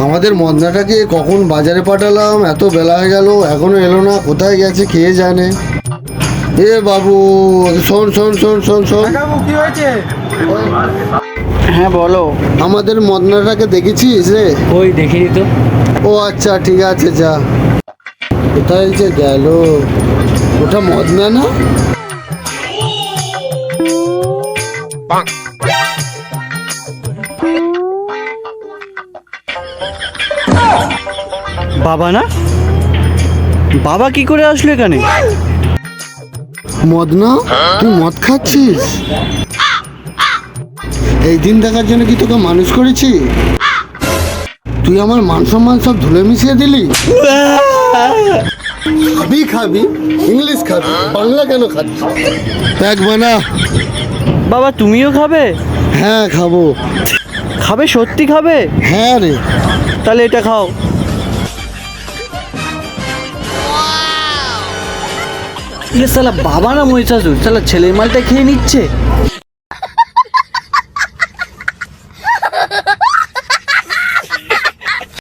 আমাদের মদনাটাকে কখন বাজারে পাঠালাম, এত বেলা হয়ে গেল এখনো এলো না, কোথায় গেছে কে জানে। এ বাবু, শোন শোন শোন শোন শোন। কি হয়েছে? হ্যাঁ বলো। আমাদের মদনাটাকে দেখেছিস রে? ওই দেখিনি তো। ও আচ্ছা ঠিক আছে, যা। কোথায় যে গেল? ওটা মদনা না? বাবা না? বাবা কি করে আসলো এখানে? মদনা, তুই মদ খাচ্ছিস? এই দিন দেখার জন্য কি তোকে মানুষ করেছি? তুই আমার মান সম্মান সব ধুলে মিশিয়ে দিলি। খাবি খাবি, ইংলিশ খাবি, বাংলা কেন খাচ্ছিস? প্যাক বানা। বাবা তুমিও খাবে? হ্যাঁ খাবো। খাবে? সত্যি খাবে? হ্যাঁ রে। তাহলে এটা খাও। ये साला बाबा ना মহিষাসুর, সালা ছেলের মালটা খেয়ে নিচ্ছে।